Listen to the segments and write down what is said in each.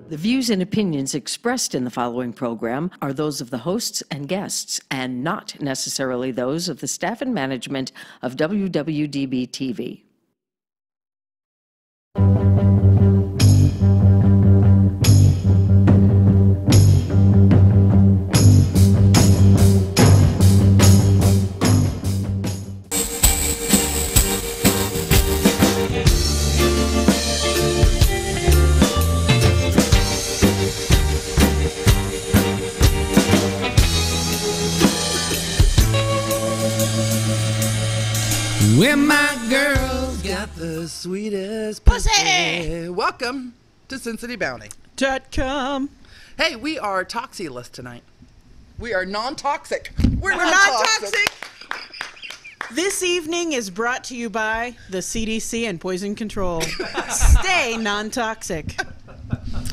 The views and opinions expressed in the following program are those of the hosts and guests, and not necessarily those of the staff and management of WWDB-TV. When my girl's got the sweetest pussy. Welcome to CincinnatiBounty.com. Hey, we are Toxi-less tonight. We are non-toxic. We're not toxic. This evening is brought to you by the CDC and Poison Control. Stay non-toxic.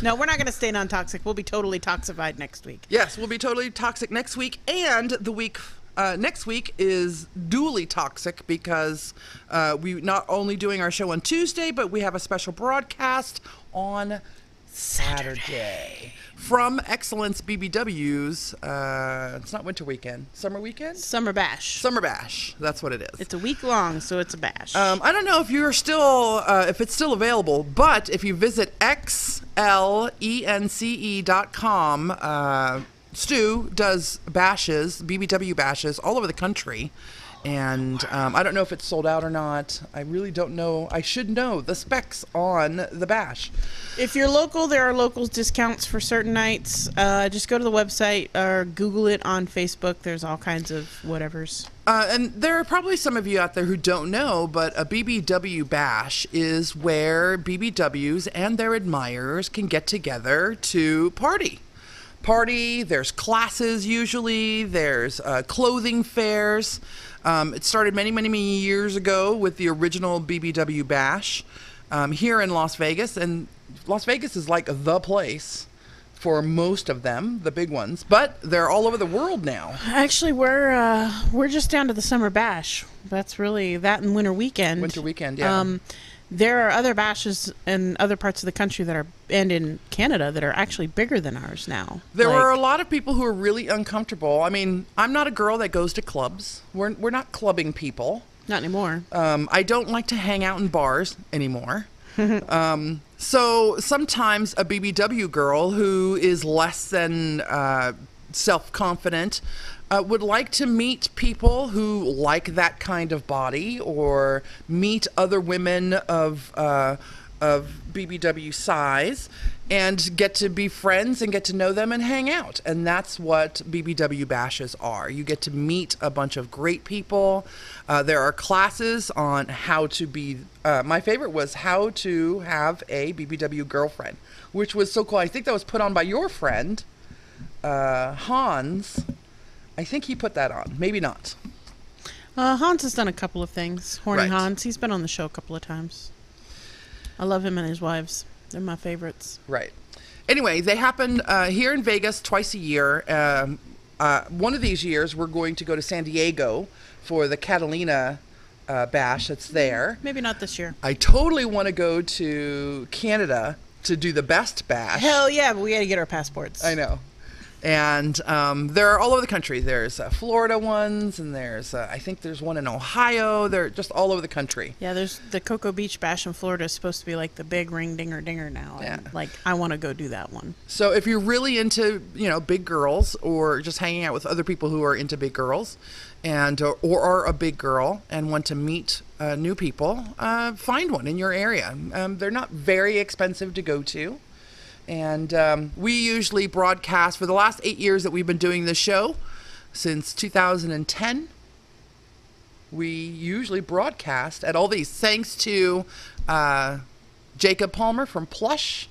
No, we're not going to stay non-toxic. We'll be totally toxified next week. Yes, we'll be totally toxic next week, and the week next week is duly toxic because we not only doing our show on Tuesday, but we have a special broadcast on Saturday from Excellence BBW's. It's not winter weekend, summer weekend, Summer Bash. Summer Bash. That's what it is. It's a week long, so it's a bash. I don't know if you're still if it's still available, but if you visit EXPLICIT.com. Stu does bashes, BBW bashes, all over the country. And I don't know if it's sold out or not. I really don't know. I should know the specs on the bash. If you're local, there are local discounts for certain nights. Just go to the website or Google it on Facebook. There's all kinds of whatevers. And there are probably some of you out there who don't know, but a BBW bash is where BBWs and their admirers can get together to party. There's classes usually, there's clothing fairs. It started many years ago with the original BBW Bash here in Las Vegas, and Las Vegas is like the place for most of them, the big ones, but they're all over the world now. Actually, we're just down to the Summer Bash. That's really that and Winter Weekend. Winter Weekend, yeah. There are other bashes in other parts of the country that are, and in Canada, that are actually bigger than ours now. There are a lot of people who are really uncomfortable. I mean, I'm not a girl that goes to clubs. We're not clubbing people. Not anymore. I don't like to hang out in bars anymore. So sometimes a BBW girl who is less than self-confident would like to meet people who like that kind of body, or meet other women of BBW size, and get to be friends and get to know them and hang out. And that's what BBW bashes are. You get to meet a bunch of great people. There are classes on how to be, my favorite was how to have a BBW girlfriend, which was so cool. I think that was put on by your friend, Hans. I think he put that on. Maybe not. Hans has done a couple of things. Horny Right. Hans. He's been on the show a couple of times. I love him and his wives. They're my favorites. Right. Anyway, they happen here in Vegas twice a year. One of these years, we're going to go to San Diego for the Catalina bash that's there. Maybe not this year. I totally want to go to Canada to do the best bash. Hell yeah, but we got to get our passports. I know. And they're all over the country. There's Florida ones, and there's I think there's one in Ohio. They're just all over the country. Yeah, there's the Cocoa Beach Bash in Florida is supposed to be like the big ring dinger now. Yeah. And, like, I want to go do that one. So if you're really into, big girls, or just hanging out with other people who are into big girls, and or are a big girl and want to meet new people, find one in your area. They're not very expensive to go to. And we usually broadcast for the last 8 years that we've been doing this show, since 2010. We usually broadcast at all these, thanks to Jacob Palmer from Plush,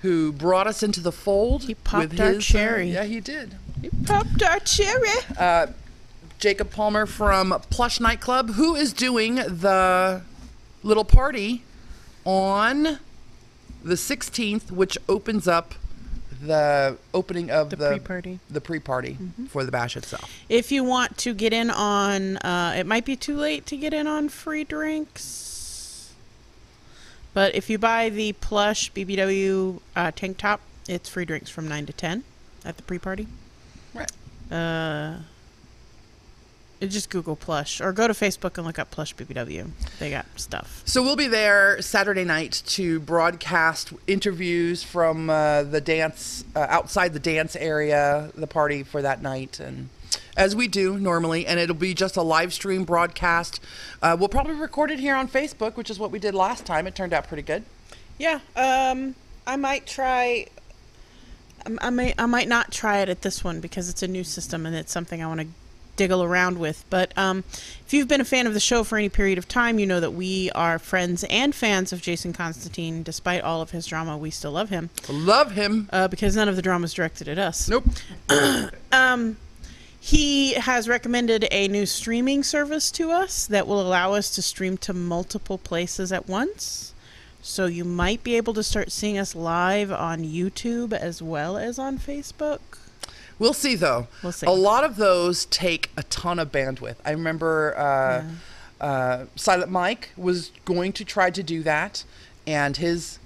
who brought us into the fold. He popped with our his, cherry. Yeah, he did. He popped our cherry. Jacob Palmer from Plush Nightclub, who is doing the little party on the 16th, which opens up the opening of the pre-party. The pre-party for the bash itself. If you want to get in on, it might be too late to get in on free drinks, but if you buy the Plush BBW tank top It's free drinks from 9 to 10 at the pre-party. Right. Just Google Plush or go to Facebook and look up Plush BBW. They got stuff. So we'll be there Saturday night to broadcast interviews from the dance, outside the dance area, the party for that night, and as we do normally, and it'll be just a live stream broadcast. We'll probably record it here on Facebook, which is what we did last time. It turned out pretty good. Yeah. I might try. I might not try it at this one because it's a new system and it's something I want to diggle around with. But if you've been a fan of the show for any period of time, you know that we are friends and fans of Jason Constantine. Despite all of his drama, we still love him. Love him. Because none of the drama is directed at us. Nope. He has recommended a new streaming service to us that will allow us to stream to multiple places at once. So you might be able to start seeing us live on YouTube as well as on Facebook. We'll see, though. We'll see. A lot of those take a ton of bandwidth. I remember Silent Mike was going to try to do that, and his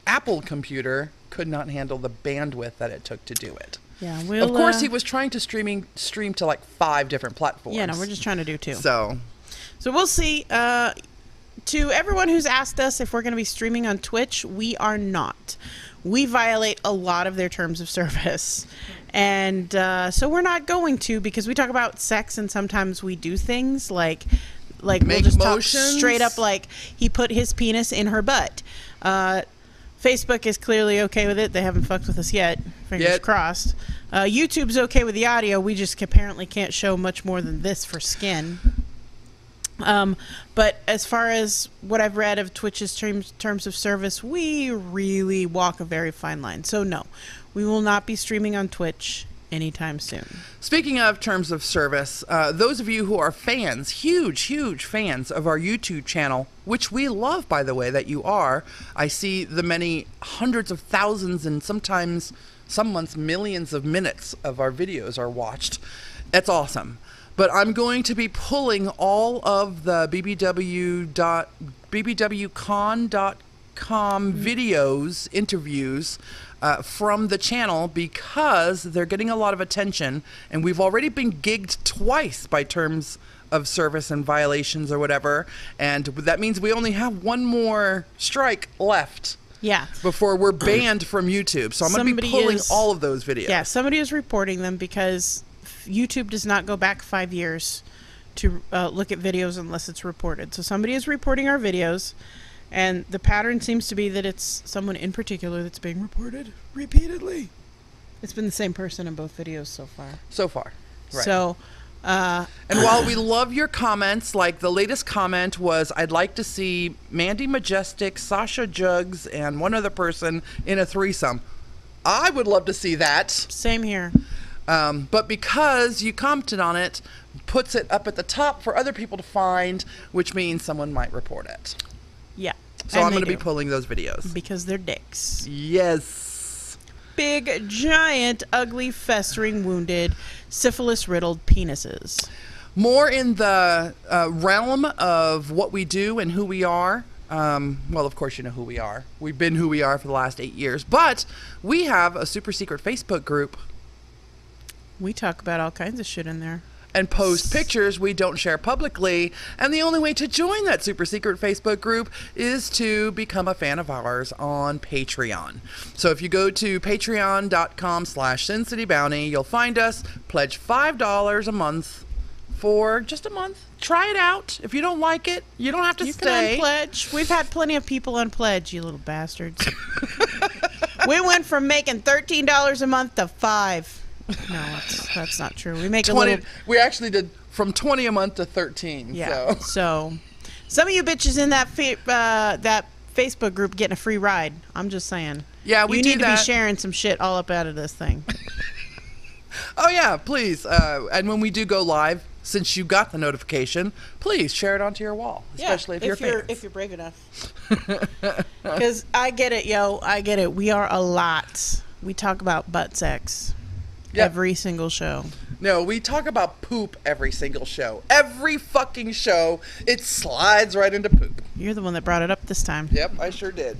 Apple computer could not handle the bandwidth that it took to do it. Yeah, of course, he was trying to stream to like 5 different platforms. Yeah, no, we're just trying to do 2. So we'll see. To everyone who's asked us if we're going to be streaming on Twitch, we are not. We violate a lot of their terms of service. And so we're not going to, because we talk about sex and sometimes we do things like we'll just motions. Talk straight up like he put his penis in her butt. Facebook is clearly okay with it. They haven't fucked with us yet. Fingers crossed. YouTube's okay with the audio. We just apparently can't show much more than this for skin. But as far as what I've read of Twitch's terms of service, we really walk a very fine line. So no, we will not be streaming on Twitch anytime soon. Speaking of terms of service, those of you who are fans, huge fans of our YouTube channel, which we love, by the way, that you are. I see the many hundreds of thousands and sometimes some months millions of minutes of our videos are watched. That's awesome. But I'm going to be pulling all of the BBWcon.com videos, interviews from the channel because they're getting a lot of attention. And we've already been gigged twice by terms of service and violations or whatever. And that means we only have one more strike left. Yeah. Before we're banned from YouTube. So I'm going to be pulling all of those videos. Yeah, somebody is reporting them because YouTube does not go back 5 years to look at videos unless it's reported. So somebody is reporting our videos, and the pattern seems to be that it's someone in particular that's being reported repeatedly. It's been the same person in both videos so far. Right. So, and while we love your comments, like the latest comment was, I'd like to see Mandy Majestic, Sasha Jugs, and one other person in a threesome. I would love to see that. Same here. But because you commented on it, puts it up at the top for other people to find, which means someone might report it. Yeah. So I'm going to be pulling those videos. Because they're dicks. Yes. Big, giant, ugly, festering, wounded, syphilis-riddled penises. More in the realm of what we do and who we are. Well, of course, you know who we are. We've been who we are for the last 8 years. But we have a super secret Facebook group. We talk about all kinds of shit in there. And post pictures we don't share publicly. And the only way to join that super secret Facebook group is to become a fan of ours on Patreon. So if you go to patreon.com/SinCityBounty, you'll find us. Pledge $5 a month for just a month. Try it out. If you don't like it, you don't have to stay. You can unpledge. We've had plenty of people unpledge, you little bastards. We went from making $13 a month to $5. No, that's not true. We make 20. We actually did from 20 a month to 13. Yeah. So some of you bitches in that that Facebook group getting a free ride. I'm just saying. Yeah, we do that. You need to be sharing some shit all up out of this thing. Oh yeah, please. And when we do go live, since you got the notification, please share it onto your wall, especially if you're brave enough. Because I get it, yo. I get it. We are a lot. We talk about butt sex. Yep. Every single show. No, we talk about poop every single show. Every fucking show, it slides right into poop. You're the one that brought it up this time. Yep, I sure did.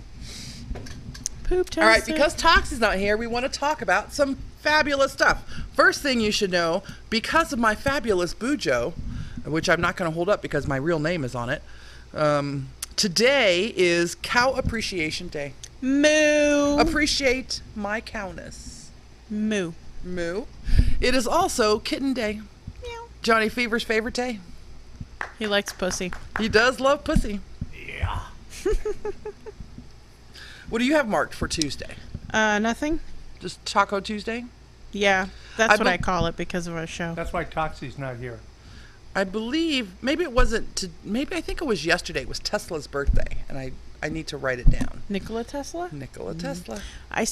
Poop toasted. All right, because Toxi's not here, we want to talk about some fabulous stuff. First thing you should know, because of my fabulous bujo, which I'm not going to hold up because my real name is on it, today is Cow Appreciation Day. Moo. Appreciate my cowness. Moo. Moo. It is also Kitten Day. Meow. Johnny Fever's favorite day. He likes pussy. He does love pussy. Yeah. What do you have marked for Tuesday? Nothing. Just Taco Tuesday? Yeah, that's what I call it because of our show. That's why Toxi's not here. I believe, maybe it wasn't, maybe I think it was yesterday. It was Tesla's birthday, and I need to write it down. Nikola Tesla? Nikola Tesla. I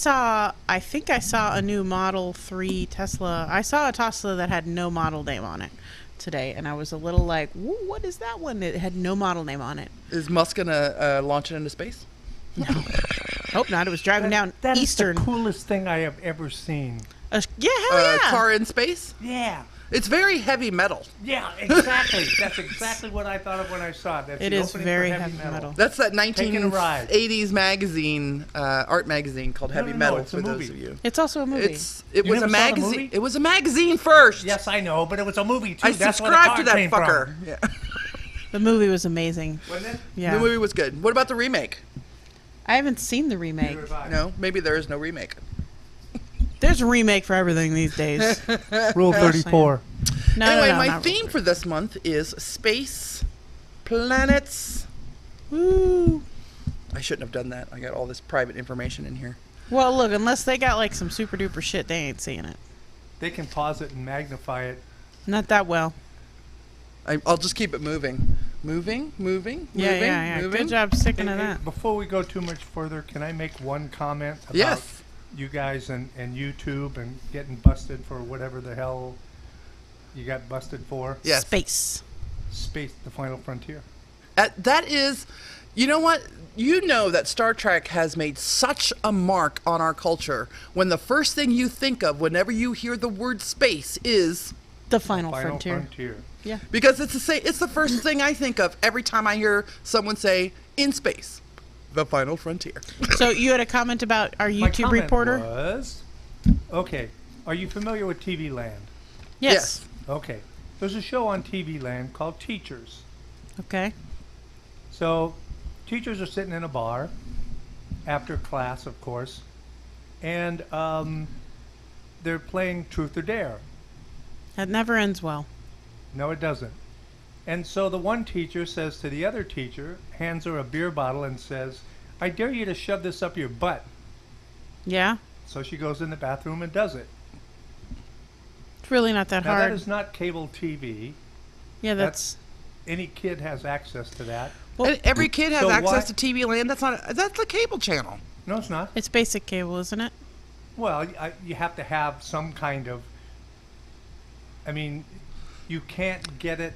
think I saw a new Model 3 Tesla. I saw a Tesla that had no model name on it today, and I was a little like, what is that one? It had no model name on it. Is Musk going to launch it into space? No. Hope not. It was driving down That Eastern. is the coolest thing I have ever seen. Yeah, hell yeah. Car in space? Yeah. It's very heavy metal. Yeah, exactly. That's exactly what I thought of when I saw it. That's It the is opening very for heavy metal. That's that Taking a ride. 1980s magazine, art magazine called Heavy no, Metal it's a for those movie. of you. It's also a movie. It You was never a saw the magazine. movie? It was a magazine first. Yes, I know, but it was a movie too. I That's where the subscribed car to that came fucker. from. Yeah. The movie was amazing. Wasn't it? Yeah. The movie was good. What about the remake? I haven't seen the remake. Neither have I. No, maybe there is no remake. There's a remake for everything these days. Rule 34. No, Anyway, no, my not theme for this month is space, planets. Woo. I shouldn't have done that. I got all this private information in here. Well, look, unless they got like some super duper shit, they ain't seeing it. They can pause it and magnify it. Not that well. I'll just keep it moving. Moving. Yeah. Good job sticking to Hey, that. before we go too much further, can I make one comment about Yes. you guys and YouTube and getting busted for whatever the hell you got busted for? Yes. Space. Space, the final frontier. That is, you know what? You know that Star Trek has made such a mark on our culture when the first thing you think of whenever you hear the word space is, The Final Final Frontier. frontier. Yeah. because it's the first thing I think of every time I hear someone say in space, the final frontier. So you had a comment about our My YouTube comment reporter? was, okay, are you familiar with TV Land? Yes. Okay. There's a show on TV Land called Teachers. Okay. So, teachers are sitting in a bar after class, of course, and they're playing Truth or Dare. That never ends well. No, it doesn't. And so the one teacher says to the other teacher, hands her a beer bottle and says, I dare you to shove this up your butt. Yeah. So she goes in the bathroom and does it. It's really not that Now, hard. that is not cable TV. Yeah, that's. Any kid has access to that. Well, And every kid has So access why- to TV Land. That's the cable channel. No, it's not. It's basic cable, isn't it? Well, you have to have some kind of. I mean, you can't get it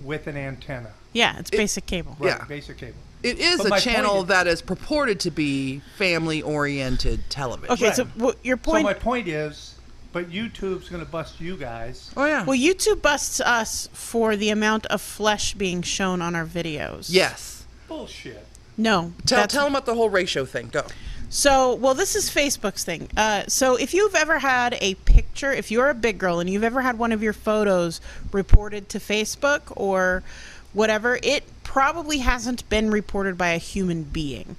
with an antenna. Yeah, it's basic cable. Right, Yeah. basic cable. It is But a my channel point is- that is purported to be family-oriented television. Okay, Right. so your So point. my point is, but YouTube's going to bust you guys. Oh yeah. Well, YouTube busts us for the amount of flesh being shown on our videos. Yes. Bullshit. No. Tell that's- them about the whole ratio thing. Go. So, well, this is Facebook's thing. So if you've ever had a picture, if you're a big girl and you've ever had one of your photos reported to Facebook or whatever, it probably hasn't been reported by a human being.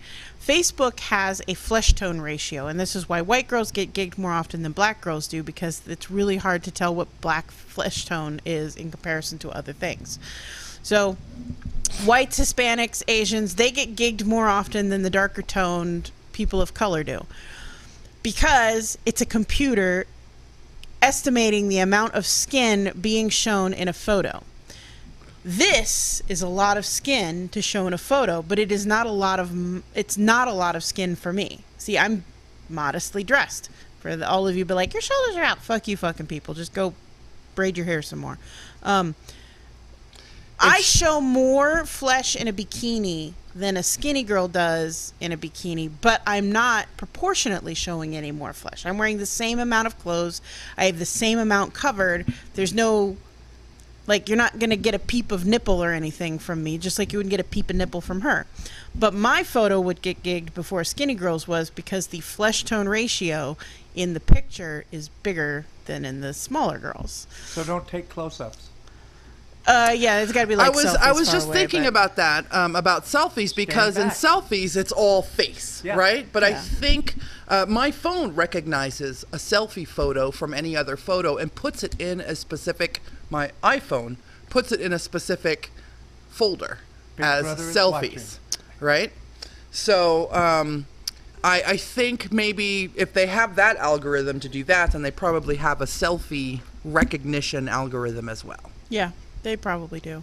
Facebook has a flesh tone ratio, and this is why white girls get gigged more often than black girls do, because it's really hard to tell what black flesh tone is in comparison to other things. So whites, Hispanics, Asians, they get gigged more often than the darker toned people of color do, because it's a computer estimating the amount of skin being shown in a photo. This is a lot of skin to show in a photo, but it is not a lot of skin for me. See, I'm modestly dressed. For all of you be like, your shoulders are out. Fuck you fucking people. Just go braid your hair some more. I show more flesh in a bikini than a skinny girl does in a bikini, but I'm not proportionately showing any more flesh. I'm wearing the same amount of clothes. I have the same amount covered. There's no Like, you're not going to get a peep of nipple or anything from me, just like you wouldn't get a peep of nipple from her. But my photo would get gigged before Skinny Girl's was because the flesh tone ratio in the picture is bigger than in the smaller girls. So don't take close-ups. Yeah, it's got to be like I was selfies just far away, thinking but- about that, about selfies, because in back. selfies it's all face, Yeah. right? But I Yeah. think my phone recognizes a selfie photo from any other photo and puts it in a specific, my iPhone puts it in a specific folder Big as Brother is selfies, watching. right? So I think maybe if they have that algorithm to do that, then they probably have a selfie recognition algorithm as well. Yeah, they probably do.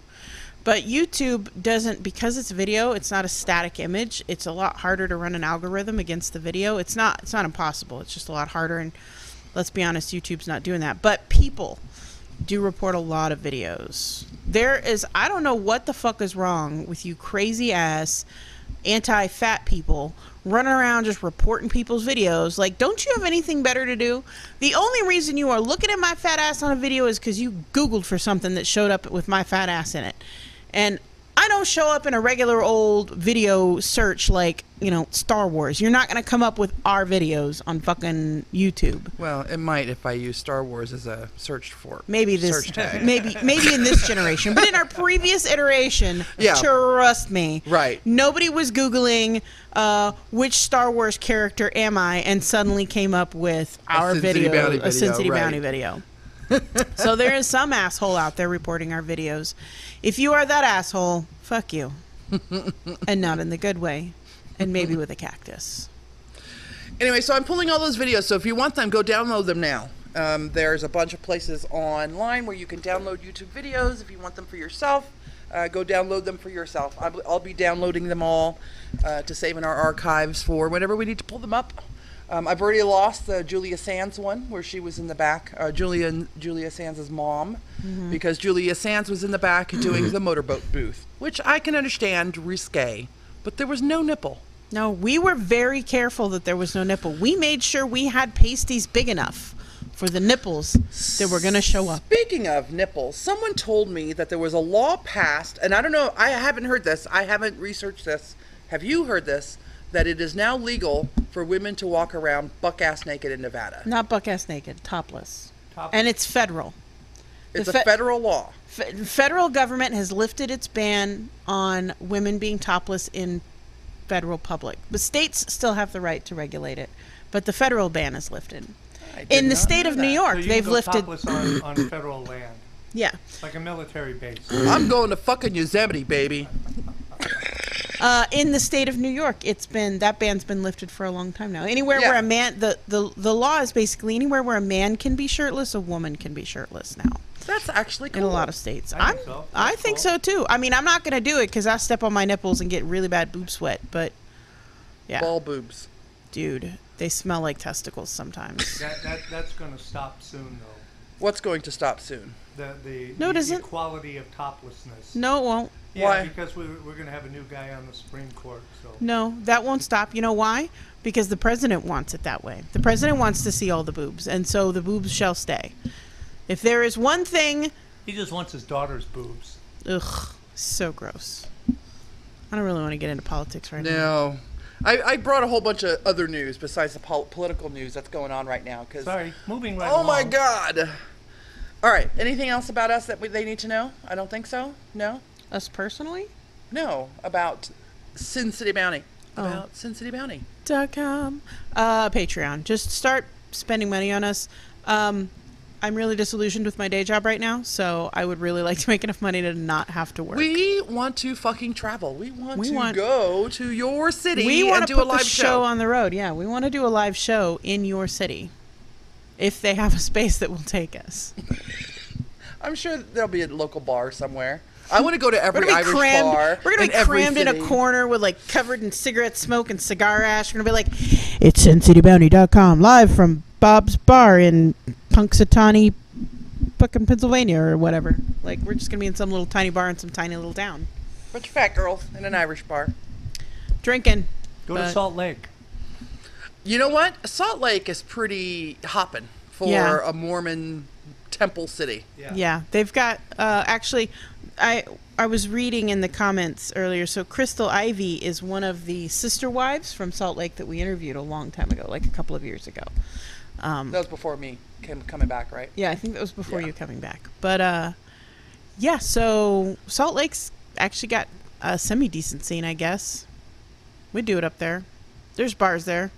But YouTube doesn't, because it's video, it's not a static image. It's a lot harder to run an algorithm against the video. It's not impossible. It's just a lot harder, and let's be honest, YouTube's not doing that. But people do report a lot of videos. There is, I don't know what the fuck is wrong with you crazy ass anti-fat people running around just reporting people's videos. Like, don't you have anything better to do? The only reason you are looking at my fat ass on a video is because you Googled for something that showed up with my fat ass in it. And I don't show up in a regular old video search like, you know, Star Wars. You're not going to come up with our videos on fucking YouTube. Well, it might if I use Star Wars as a search for Maybe this, search tag. maybe in this generation, but in our previous iteration, Yeah. trust me, Right. nobody was Googling which Star Wars character am I, and suddenly came up with our Sin City video, Bounty a Sin video, City right. Bounty video. So there is some asshole out there reporting our videos. If you are that asshole, fuck you, and not in the good way, and maybe with a cactus. Anyway, so I'm pulling all those videos. So if you want them, go download them now. There's a bunch of places online where you can download YouTube videos. If you want them for yourself, go download them for yourself. I'll be downloading them all to save in our archives for whenever we need to pull them up. I've already lost the Julia Sands one where she was in the back, Julia Sands' mom, because Julia Sands was in the back doing the motorboat booth, which I can understand, risque, but there was no nipple. No, we were very careful that there was no nipple. We made sure we had pasties big enough for the nipples that were going to show up. Speaking of nipples, someone told me that there was a law passed, and I don't know, I haven't heard this, I haven't researched this. Have you heard this? That it is now legal for women to walk around buck-ass naked in Nevada. Not buck-ass naked, topless. Topless. And it's federal. It's the a federal law. Federal government has lifted its ban on women being topless in federal public. The states still have the right to regulate it, but the federal ban is lifted. In the state of New So York, you can they've go lifted. topless on federal land, Yeah. like a military base. I'm going to fucking Yosemite, baby. In the state of New York, that ban's been lifted for a long time now. Anywhere Yeah. where a man, the law is basically anywhere where a man can be shirtless, a woman can be shirtless now. That's actually cool. In a lot of states. I think so. I That's think cool. so too. I mean, I'm not going to do it because I step on my nipples and get really bad boob sweat. But yeah, Ball boobs. dude, they smell like testicles sometimes. That's going to stop soon, though. What's going to stop soon? No, it the isn't. equality of toplessness. No, it won't. Yeah, Why? because we're going to have a new guy on the Supreme Court. So No, that won't stop. You know why? Because the president wants it that way. The president wants to see all the boobs, and so the boobs shall stay. If there is one thing, he just wants his daughter's boobs. ugh, so gross. I don't really want to get into politics right now. No. I brought a whole bunch of other news besides the political news that's going on right now. Sorry, moving right Oh along. my God. All right. Anything else about us that they need to know? I don't think so. No? Us personally? No. About Sin City Bounty. Oh. About Sin City Bounty. .com. Patreon. Just start spending money on us. I'm really disillusioned with my day job right now, so I would really like to make enough money to not have to work. We want to fucking travel. We want We to want- go to your city We and want to do put a live the show on the road. Yeah, we want to do a live show in your city. If they have a space that will take us. I'm sure there'll be a local bar somewhere. I want to go to every We're gonna be Irish crammed. bar. We're gonna be every crammed in a city. corner with like covered in cigarette smoke and cigar ash. We're gonna be like, it's SinCityBounty.com live from Bob's Bar in Punxsutawney, fucking Pennsylvania or whatever. Like we're just gonna be in some little tiny bar in some tiny little town, Bunch of fat girls in an Irish bar. drinking. Go to But- Salt Lake. You know what? Salt Lake is pretty hopping for Yeah. a Mormon Temple City. Yeah, they've got actually. I was reading in the comments earlier. So Crystal Ivy is one of the sister wives from Salt Lake that we interviewed a long time ago, like a couple of years ago. That was before me coming back, right? Yeah, I think that was before you coming back. But yeah, so Salt Lake's actually got a semi-decent scene, I guess. We do it up there. There's bars there.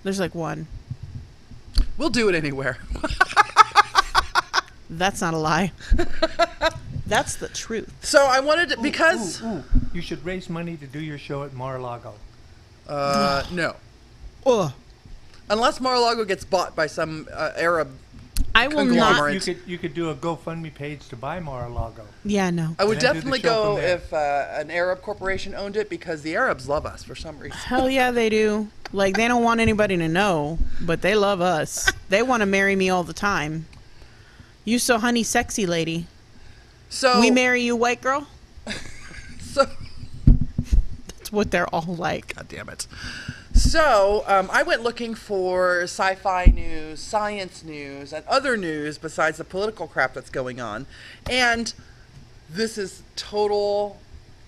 There's like one. We'll do it anywhere. That's not a lie. That's the truth. So I wanted to, because... You should raise money to do your show at Mar-a-Lago. No. Ugh. Unless Mar-a-Lago gets bought by some Arab I will not. You could do a GoFundMe page to buy Mar-a-Lago. Yeah, no. I would And then do the definitely show go from there. if an Arab corporation owned it, because the Arabs love us for some reason. Hell yeah, they do. Like, they don't want anybody to know, but they love us. They want to marry me all the time. You so honey sexy lady. So We marry you, white girl? So That's what they're all like. God damn it. So I went looking for sci-fi news, science news, and other news besides the political crap that's going on. And this is total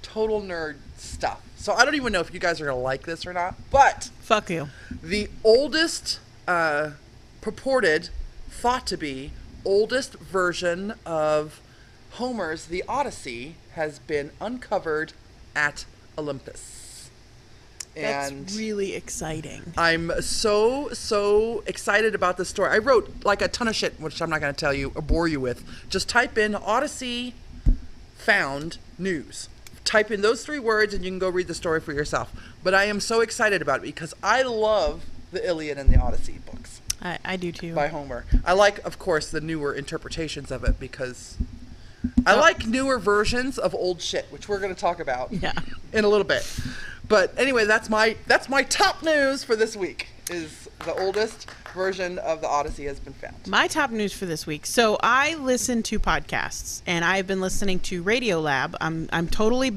nerd stuff. So I don't even know if you guys are going to like this or not. But Fuck you. the oldest, thought to be, oldest version of Homer's The Odyssey has been uncovered at Olympus. That's And really exciting. I'm so excited about this story. I wrote like a ton of shit, which I'm not going to tell you or bore you with. Just type in Odyssey found news. Type in those 3 words and you can go read the story for yourself. But I am so excited about it because I love the Iliad and the Odyssey books I do too. by Homer. I like, of course, the newer interpretations of it because I like newer versions of old shit, which we're going to talk about in a little bit. But anyway, that's my top news for this week. Is the oldest version of the Odyssey has been found. My top news for this week. So I listen to podcasts, and I've been listening to Radio Lab. I'm totally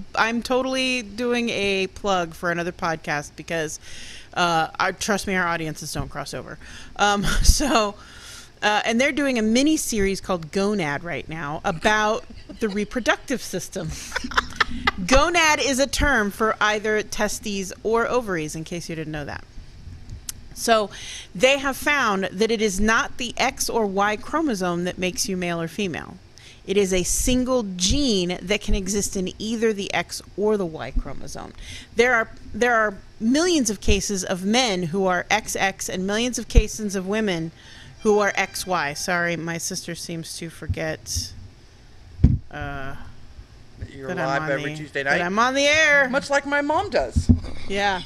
doing a plug for another podcast because, trust me, our audiences don't cross over. And they're doing a mini series called Gonad right now about the reproductive system. Gonad is a term for either testes or ovaries, in case you didn't know that. So they have found that it is not the X or Y chromosome that makes you male or female. It is a single gene that can exist in either the X or the Y chromosome. There are millions of cases of men who are XX and millions of cases of women who are XY. Sorry, my sister seems to forget You're that live I'm on every the, Tuesday that night. I'm on the air. Much like my mom does. Yeah.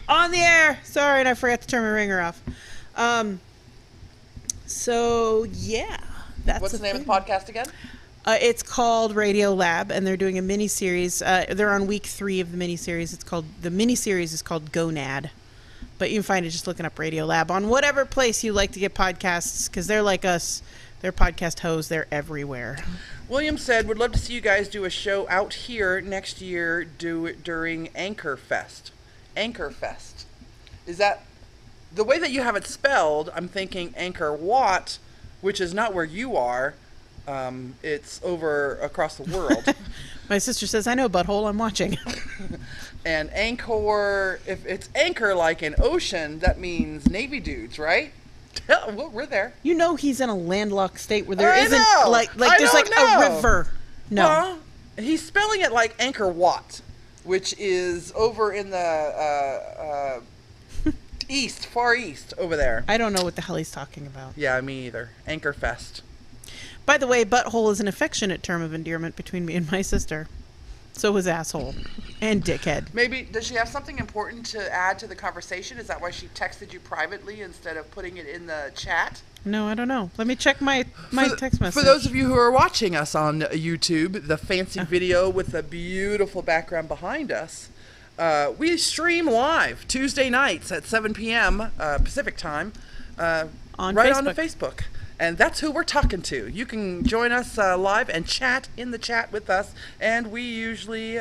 On the air. Sorry, and I forgot to turn my ringer off. So, yeah. That's What's the name of the podcast again? It's called Radio Lab, and they're doing a mini-series. They're on week 3 of the mini-series. The mini-series is called Gonad. But you can find it just looking up Radio Lab on whatever place you like to get podcasts, because they're like us. They're podcast hoes. They're everywhere. William said, would love to see you guys do a show out here next year during Anchor Fest. Anchor Fest. Is that the way that you have it spelled? I'm thinking Anchor Watt, which is not where you are. It's over across the world. My sister says, I know, butthole, I'm watching. And Anchor, if it's anchor like an ocean, that means Navy dudes, right? Well, we're there. You know he's in a landlocked state where there I isn't know. like I there's don't like know. a river. No. Well, he's spelling it like Anchor Watt, which is over in the east, far east over there. I don't know what the hell he's talking about. Yeah, me either. Anchor Fest. By the way, butthole is an affectionate term of endearment between me and my sister. So is asshole and dickhead. Maybe, does she have something important to add to the conversation? Is that why she texted you privately instead of putting it in the chat? No, I don't know. Let me check my text message. For those of you who are watching us on YouTube, the fancy video with the beautiful background behind us, we stream live Tuesday nights at 7 p.m. Pacific time on onto Facebook. And that's who we're talking to. You can join us live and chat in the chat with us, and we usually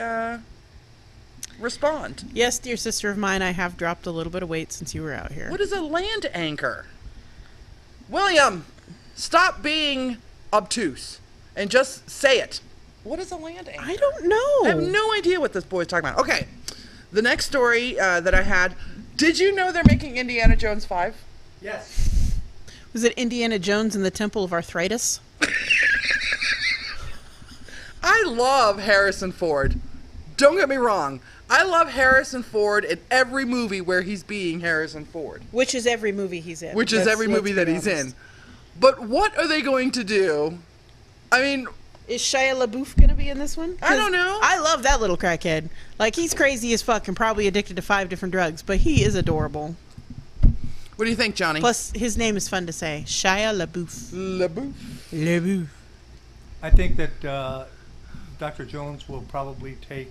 respond. Yes, dear sister of mine, I have dropped a little bit of weight since you were out here. What is a land anchor? William, stop being obtuse and just say it. What is a land anchor? I don't know. I have no idea what this boy's talking about. Okay, the next story that I had. Did you know they're making Indiana Jones 5? Yes. Was it Indiana Jones and the Temple of Arthritis? I love Harrison Ford. Don't get me wrong. I love Harrison Ford in every movie where he's being Harrison Ford. Which is every movie he's in. Which is every movie that he's in. But what are they going to do? I mean... Is Shia LaBeouf going to be in this one? I don't know. I love that little crackhead. Like, he's crazy as fuck and probably addicted to 5 different drugs, but he is adorable. What do you think, Johnny? Plus, his name is fun to say. Shia LaBeouf. LaBeouf. LaBeouf. I think that Dr. Jones will probably take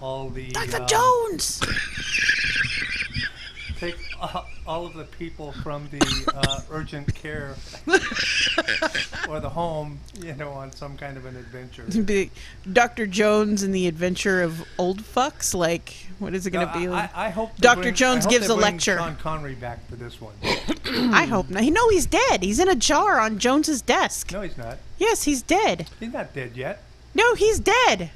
all the... Dr. Jones! Take all of the people from the urgent care or the home, you know, on some kind of an adventure. Dr. Jones and the Adventure of Old Fucks? Like, what is it going to be like? I hope Dr. Jones gives a lecture. Sean Connery back for this one. I hope not. No, he's dead. He's in a jar on Jones's desk. No, he's not. Yes, he's dead. He's not dead yet. No, he's dead.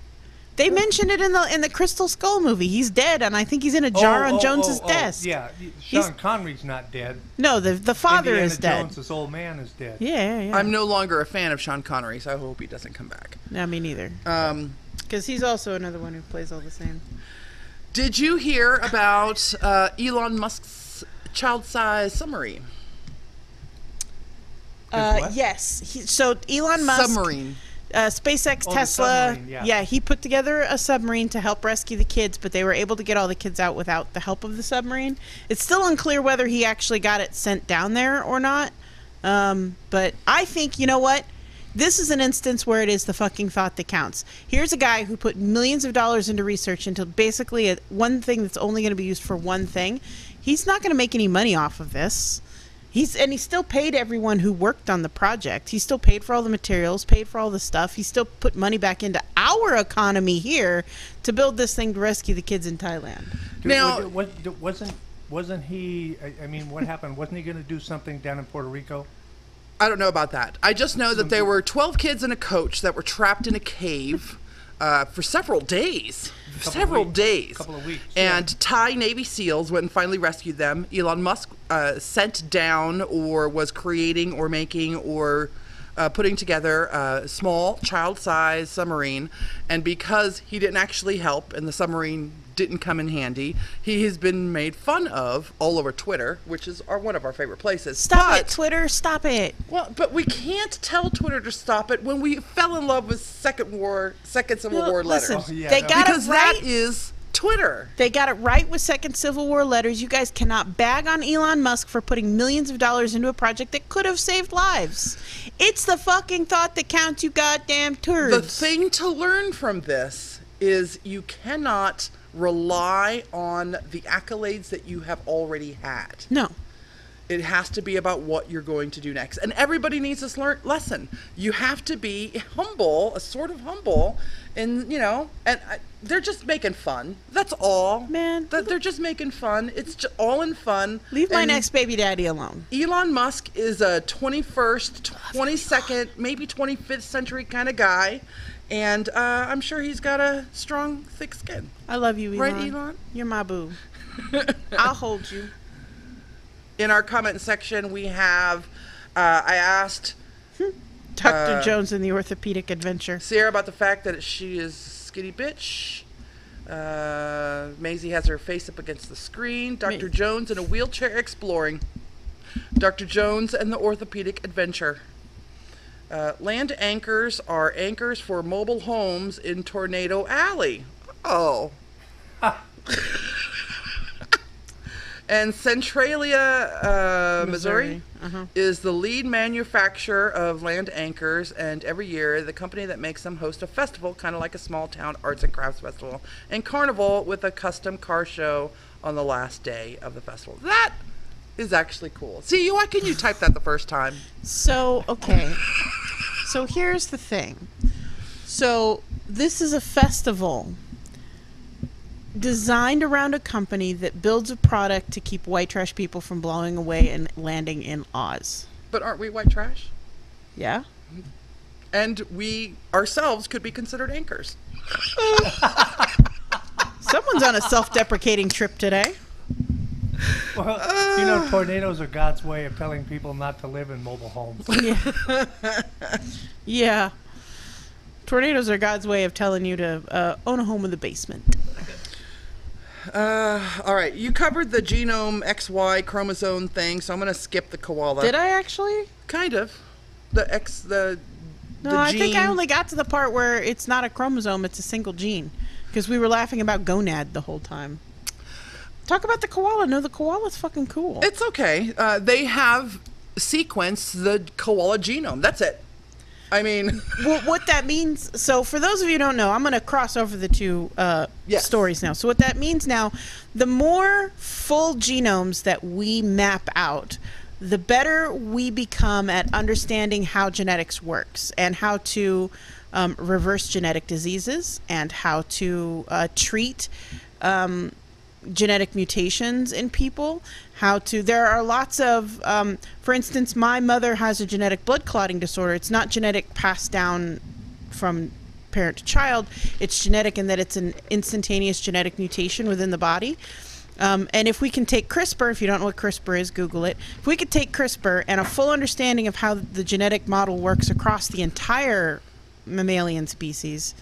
They mentioned it in the Crystal Skull movie. He's dead, and I think he's in a jar on Jones's desk. Yeah, Sean Connery's not dead. No, the father Indiana is dead. Jones, this old man, is dead. Yeah. I'm no longer a fan of Sean Connery, so I hope he doesn't come back. No, me neither. Because he's also another one who plays all the same. Did you hear about Elon Musk's child-size submarine? Yes. So Elon Musk... Submarine. SpaceX, Tesla, he put together a submarine to help rescue the kids, but they were able to get all the kids out without the help of the submarine. It's still unclear whether he actually got it sent down there or not. But I think, you know what? This is an instance where it is the fucking thought that counts. Here's a guy who put millions of dollars into research into basically one thing that's only going to be used for one thing. He's not going to make any money off of this. He still paid everyone who worked on the project. He still paid for all the materials, paid for all the stuff. He still put money back into our economy here to build this thing to rescue the kids in Thailand. Now, wasn't he? I mean, what happened? Wasn't he going to do something down in Puerto Rico? I don't know about that. I just know that there were 12 kids and a coach that were trapped in a cave for several days. Couple of weeks. And Thai Navy SEALs went and finally rescued them. Elon Musk sent down or was creating or making or putting together a small child-sized submarine. And because he didn't actually help and the submarine didn't come in handy, he has been made fun of all over Twitter, which is one of our favorite places. Stop it, Twitter, stop it. Well, but we can't tell Twitter to stop it when we fell in love with Second Civil War letters. They got because it right. That is Twitter. They got it right with Second Civil War letters. You guys cannot bag on Elon Musk for putting millions of dollars into a project that could have saved lives. It's the fucking thought that counts, you goddamn turds. The thing to learn from this is you cannot rely on the accolades that you have already had. No. It has to be about what you're going to do next. And everybody needs this lesson. You have to be humble, a sort of humble, and, you know, and they're just making fun. That's all. Man. They're just making fun. It's just all in fun. Leave my next baby daddy alone. Elon Musk is a 21st, 22nd, maybe 25th century kind of guy. And I'm sure he's got a strong, thick skin. I love you, Elon. Right, Elon? You're my boo. I'll hold you. In our comment section, we have, I asked Dr. Jones and the Orthopedic Adventure. Sierra about the fact that she is skinny bitch. Maisie has her face up against the screen. Dr. Jones in a wheelchair exploring. Dr. Jones and the Orthopedic Adventure. Land anchors are anchors for mobile homes in Tornado Alley. Oh. And Centralia, Missouri, is the lead manufacturer of land anchors, and every year the company that makes them hosts a festival, kind of like a small town arts and crafts festival, and carnival with a custom car show on the last day of the festival. That is actually cool. See, why couldn't you type that the first time? So, okay. So here's the thing. So this is a festival designed around a company that builds a product to keep white trash people from blowing away and landing in Oz. But aren't we white trash? Yeah? And we ourselves could be considered anchors. Someone's on a self-deprecating trip today. Well, tornadoes are God's way of telling people not to live in mobile homes. Yeah. Yeah. Tornadoes are God's way of telling you to own a home with a basement. All right, you covered the genome XY chromosome thing, so I'm going to skip the koala. Did I actually? Kind of. The I gene. think I only got to the part where it's not a chromosome, it's a single gene. Because we were laughing about gonad the whole time. Talk about the koala. No, the koala's fucking cool. It's okay. They have sequenced the koala genome. That's it. I mean... Well, what that means... So, for those of you who don't know, I'm going to cross over the two Yes. stories now. So, what that means now, the more full genomes that we map out, the better we become at understanding how genetics works and how to reverse genetic diseases and how to treat genetic mutations in people. There are lots of, for instance, my mother has a genetic blood clotting disorder. It's not genetic passed down from parent to child. It's genetic in that it's an instantaneous genetic mutation within the body. And if we can take CRISPR, if you don't know what CRISPR is, Google it. If we could take CRISPR and a full understanding of how the genetic model works across the entire mammalian species,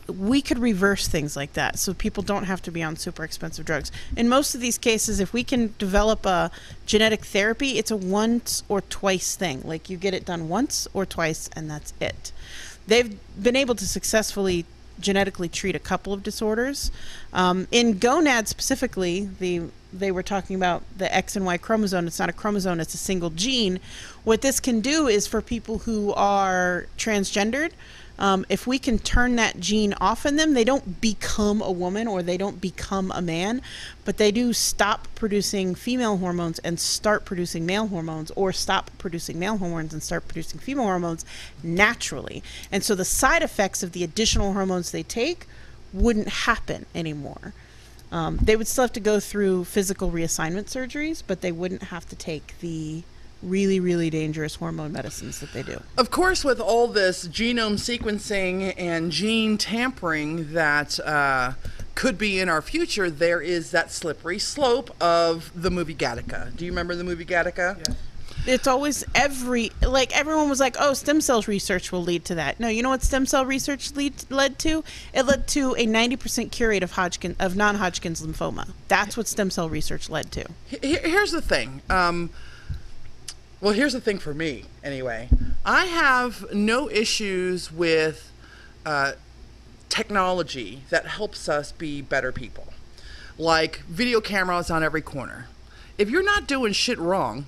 we could reverse things like that so people don't have to be on super expensive drugs. In most of these cases, if we can develop a genetic therapy, it's a once or twice thing. Like, you get it done once or twice, and that's it. They've been able to successfully genetically treat a couple of disorders. In gonad specifically, they were talking about the X and Y chromosome. It's not a chromosome, it's a single gene. What this can do is for people who are transgendered, if we can turn that gene off in them, they don't become a woman or they don't become a man, but they do stop producing female hormones and start producing male hormones, or stop producing male hormones and start producing female hormones naturally. And so the side effects of the additional hormones they take wouldn't happen anymore. They would still have to go through physical reassignment surgeries, but they wouldn't have to take the really, really dangerous hormone medicines that they do. Of course, with all this genome sequencing and gene tampering that could be in our future, there is that slippery slope of the movie Gattaca. Do you remember the movie Gattaca? Yes. It's always everyone was like, oh, stem cells research will lead to that. No, you know what stem cell research led to? It led to a 90% cure rate of non-Hodgkin's lymphoma. That's what stem cell research led to. Here's the thing. Well, here's the thing for me, anyway. I have no issues with technology that helps us be better people. Like video cameras on every corner. If you're not doing shit wrong,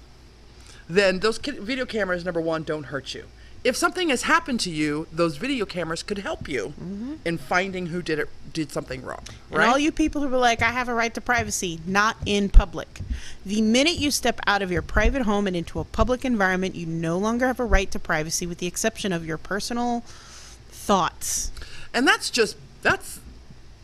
then those video cameras, number one, don't hurt you. If something has happened to you, those video cameras could help you in finding who did something wrong. Right? And all you people who were like, I have a right to privacy, not in public. The minute you step out of your private home and into a public environment, you no longer have a right to privacy with the exception of your personal thoughts. And that's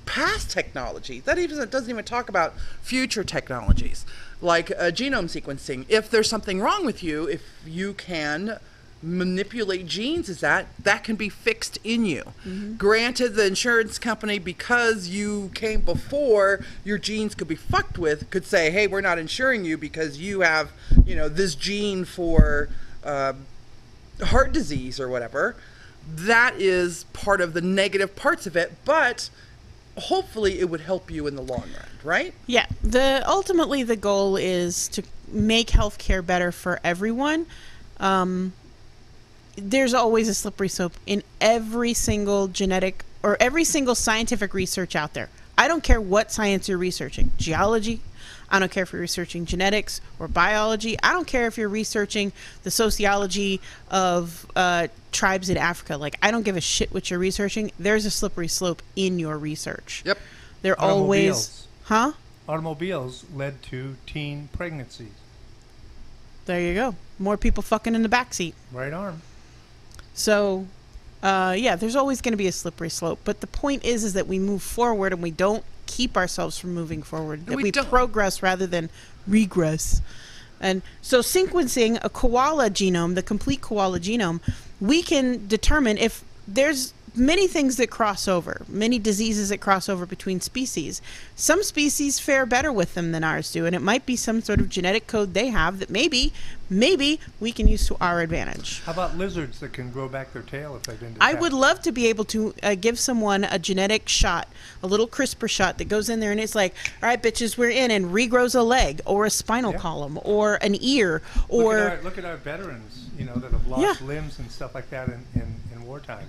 past technology. That doesn't even talk about future technologies. Like genome sequencing. If there's something wrong with you, if you can manipulate genes, that can be fixed in you. Granted, the insurance company, because you came before your genes could be fucked with, could say, hey, we're not insuring you because you have, this gene for heart disease or whatever. That is part of the negative parts of it, but hopefully it would help you in the long run, right? Yeah. Ultimately the goal is to make healthcare better for everyone. There's always a slippery slope in every single genetic or every single scientific research out there. I don't care what science you're researching. Geology. I don't care if you're researching genetics or biology. I don't care if you're researching the sociology of tribes in Africa. Like, I don't give a shit what you're researching. There's a slippery slope in your research. Yep. They're always... Huh? Automobiles led to teen pregnancies. There you go. More people fucking in the backseat. Right arm. So, yeah, there's always going to be a slippery slope. But the point is that we move forward and we don't keep ourselves from moving forward. That we progress rather than regress. And so sequencing a koala genome, the complete koala genome, we can determine if there's many things that cross over, many diseases that cross over between species. Some species fare better with them than ours do, and it might be some sort of genetic code they have that maybe we can use to our advantage. How about lizards that can grow back their tail if they've been I detached? would love to be able to give someone a genetic shot, a little CRISPR shot that goes in there and it's like, all right, bitches, we're in, and regrows a leg or a spinal column or an ear or... Look at our veterans, you know, that have lost limbs and stuff like that in wartime.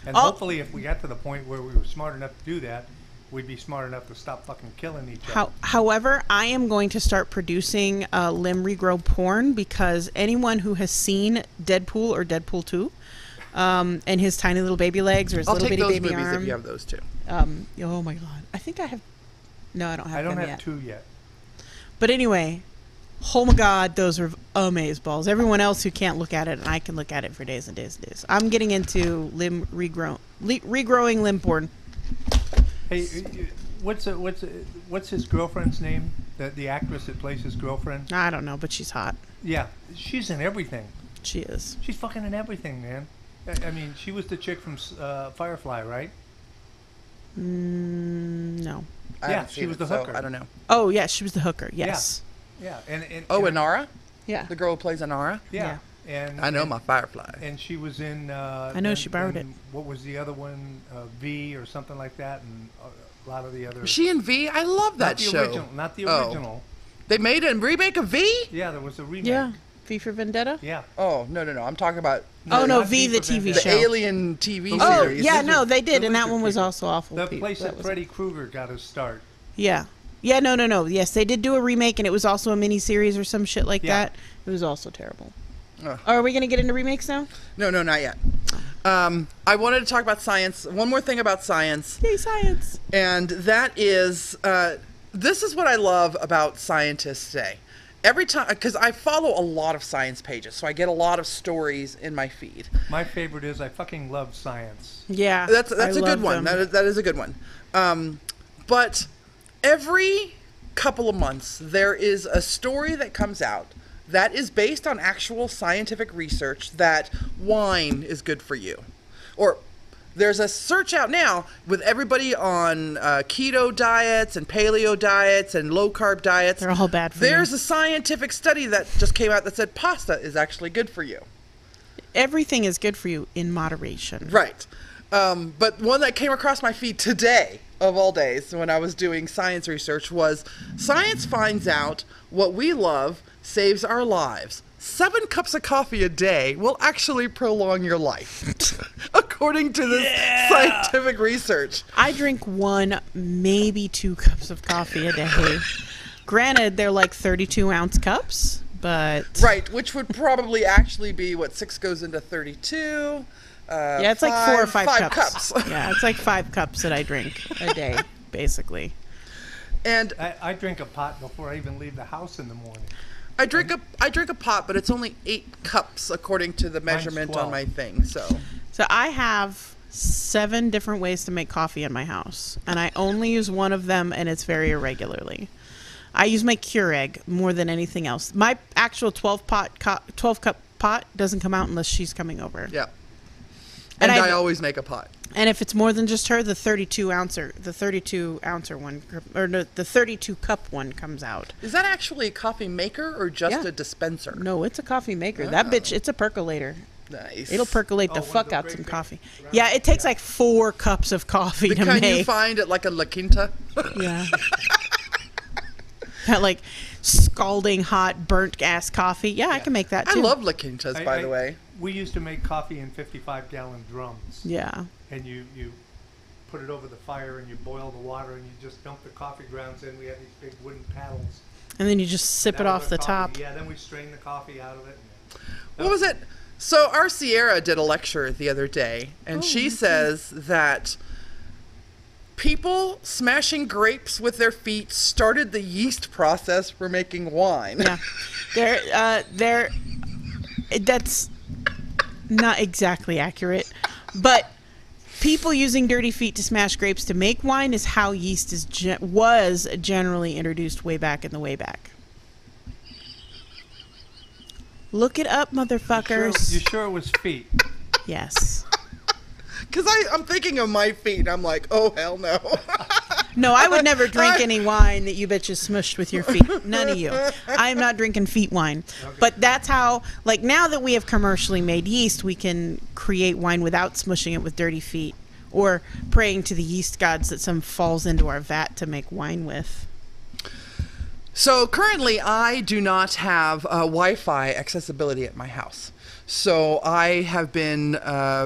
And hopefully if we got to the point where we were smart enough to do that, we'd be smart enough to stop fucking killing each other. However, I am going to start producing limb regrow porn because anyone who has seen Deadpool or Deadpool 2 and his tiny little baby legs or his little bitty baby arm. I'll take those movies if you have those too. Oh my God. I think I have... No, I don't have them yet. I don't have 2 yet. But anyway... Oh my God, those are amazeballs. Everyone else who can't look at it, and I can look at it for days and days and days. I'm getting into limb regrowing limb porn. Hey, what's his girlfriend's name? The actress that plays his girlfriend? I don't know, but she's hot. Yeah, she's in everything. She is. She's fucking in everything, man. I mean, she was the chick from Firefly, right? No. Yeah, she was the hooker. I don't know. Oh, yeah, she was the hooker. Yes. Yeah, and Inara? Yeah. The girl who plays Inara? Yeah. And I know my Firefly. And she was in. I know she borrowed it. What was the other one? V or something like that, and a lot of the other. Was she in V? I love that show. Not the original. They made a remake of V? Yeah, there was a remake. Yeah. V for Vendetta? Yeah. Oh, no. I'm talking about... V, the TV show. The Alien TV series. Oh, yeah, no, they did, and that one was also awful. The place that Freddy Krueger got his start. Yeah. Yeah, no. Yes, they did do a remake, and it was also a mini-series or some shit like that. It was also terrible. Are we going to get into remakes now? No, not yet. I wanted to talk about science. One more thing about science. Yay, science. And that is, this is what I love about scientists today. Every time, because I follow a lot of science pages, so I get a lot of stories in my feed. My favorite is I fucking love science. Yeah. That's a good one. That is a good one. But every couple of months, there is a story that comes out that is based on actual scientific research that wine is good for you. Or there's a search out now with everybody on keto diets and paleo diets and low-carb diets. They're all bad for you. There's a scientific study that just came out that said pasta is actually good for you. Everything is good for you in moderation. Right. But one that came across my feed today, of all days, when I was doing science research, was science finds out what we love saves our lives. 7 cups of coffee a day will actually prolong your life, according to this scientific research. I drink 1, maybe 2 cups of coffee a day. Granted, they're like 32-ounce cups, but... Right, which would probably actually be, 6 goes into 32... yeah, it's like 4 or 5 cups. Yeah, it's like 5 cups that I drink a day, basically. And I drink a pot before I even leave the house in the morning. I drink a pot, but it's only 8 cups according to the measurement on my thing. So I have 7 different ways to make coffee in my house, and I only use one of them, and it's very irregularly. I use my Keurig more than anything else. My actual 12 cup pot doesn't come out unless she's coming over. Yeah. And I always make a pot. And if it's more than just her, the 32 ouncer one, or no, the 32 cup one comes out. Is that actually a coffee maker or just a dispenser? No, it's a coffee maker. That bitch, it's a percolator. Nice. It'll percolate the fuck out some coffee. Yeah, it takes like 4 cups of coffee to make. The kind you find at like a La Quinta? Yeah. That like scalding hot burnt gas coffee. Yeah, I can make that too. I love La Quintas, by the way. We used to make coffee in 55-gallon drums. Yeah. And you put it over the fire and you boil the water and you just dump the coffee grounds in. We had these big wooden paddles. And then you just sip it off the top. Yeah, then we strain the coffee out of it. What was it? So our Sierra did a lecture the other day, and she says that people smashing grapes with their feet started the yeast process for making wine. Yeah. That's not exactly accurate, but people using dirty feet to smash grapes to make wine is how yeast was generally introduced way back in the way back. Look it up, motherfuckers. You sure it was feet? Yes. Because I'm thinking of my feet, and I'm like, oh, hell no. No, I would never drink any wine that you bitches smushed with your feet. None of you. I'm not drinking feet wine. Okay. But that's how, like, now that we have commercially made yeast, we can create wine without smushing it with dirty feet or praying to the yeast gods that some falls into our vat to make wine with. So currently, I do not have Wi-Fi accessibility at my house. So I have been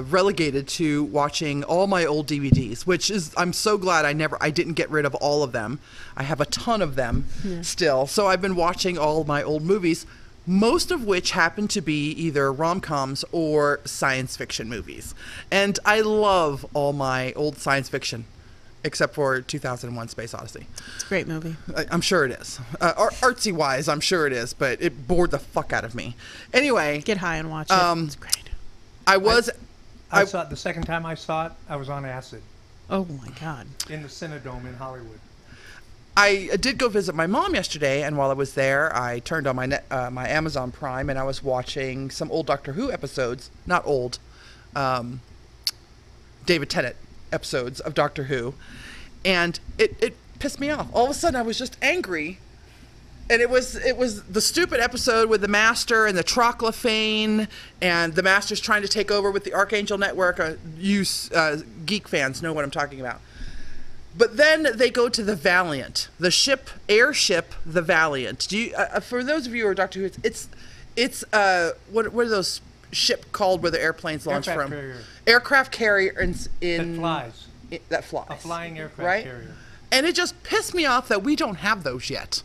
relegated to watching all my old DVDs, which is, I'm so glad I didn't get rid of all of them. I have a ton of them still. So I've been watching all my old movies, most of which happen to be either rom-coms or science fiction movies. And I love all my old science fiction, except for 2001 Space Odyssey. It's a great movie. I'm sure it is. Artsy-wise, I'm sure it is, but it bored the fuck out of me. Anyway. Get high and watch it. It's great. I saw it, the second time I saw it, I was on acid. Oh, my God. In the Cinedome in Hollywood. I did go visit my mom yesterday, and while I was there, I turned on my Amazon Prime, and I was watching some old Doctor Who episodes. Not old. David Tennant episodes of Doctor Who, and it pissed me off. All of a sudden I was just angry, and it was the stupid episode with the Master and the Troclophane, and the Master's trying to take over with the Archangel Network. Geek fans know what I'm talking about. But then they go to the Valiant, the airship, the Valiant. Do you, for those of you who are Doctor Who, it's what are those ship called where the airplanes launch from? Carrier. Aircraft carrier that flies. That flies. A flying aircraft carrier. And it just pissed me off that we don't have those yet.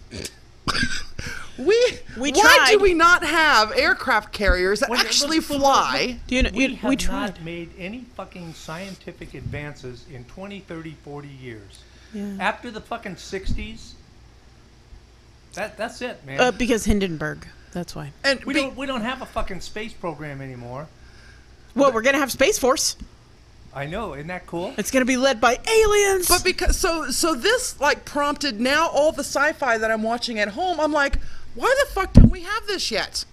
Why do we not have aircraft carriers that actually fly? We have not made any fucking scientific advances in 20, 30, 40 years. Yeah. After the fucking 60s, that's it, man. Because Hindenburg. That's why. And we don't have a fucking space program anymore. Well, we're gonna have Space Force. I know, isn't that cool? It's gonna be led by aliens. But because so this like prompted now all the sci-fi that I'm watching at home. I'm like, why the fuck don't we have this yet?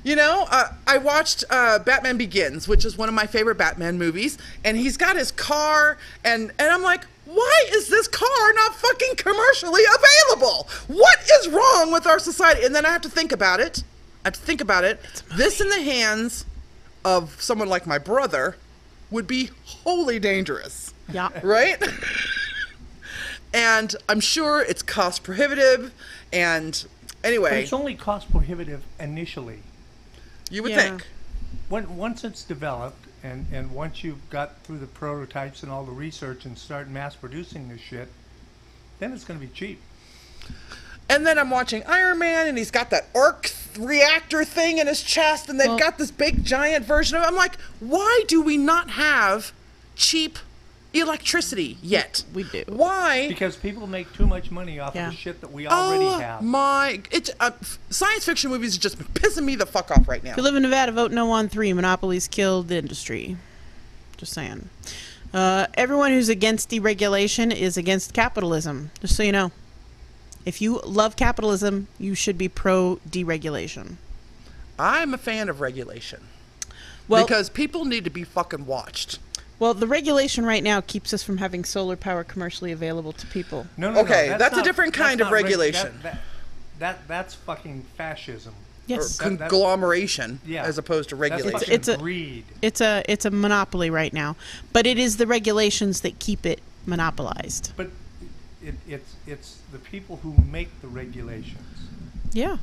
You know, I watched Batman Begins, which is one of my favorite Batman movies, and he's got his car, and I'm like, why is this car not fucking commercially available? What is wrong with our society? And then I have to think about it. This in the hands of someone like my brother would be wholly dangerous. Yeah. Right? And I'm sure it's cost prohibitive, and anyway. But it's only cost prohibitive initially. You would think. Once it's developed, and once you've got through the prototypes and all the research and start mass producing this shit, then it's going to be cheap. And then I'm watching Iron Man, and he's got that arc reactor thing in his chest, and they've got this big giant version of it. I'm like, why do we not have cheap electricity yet? We do. Why? Because people make too much money off of the shit that we already have. Science fiction movies are just pissing me the fuck off right now. If you live in Nevada, vote no on 3. Monopolies killed the industry. Just saying. Everyone who's against deregulation is against capitalism. Just so you know. If you love capitalism, you should be pro-deregulation. I'm a fan of regulation. Well, because people need to be fucking watched. Well, the regulation right now keeps us from having solar power commercially available to people. No. Okay, that's a different kind of regulation. That's fucking fascism. Yes. Or conglomeration, as opposed to regulation. It's greed. It's a monopoly right now, but it is the regulations that keep it monopolized. But it's the people who make the regulations. Yeah.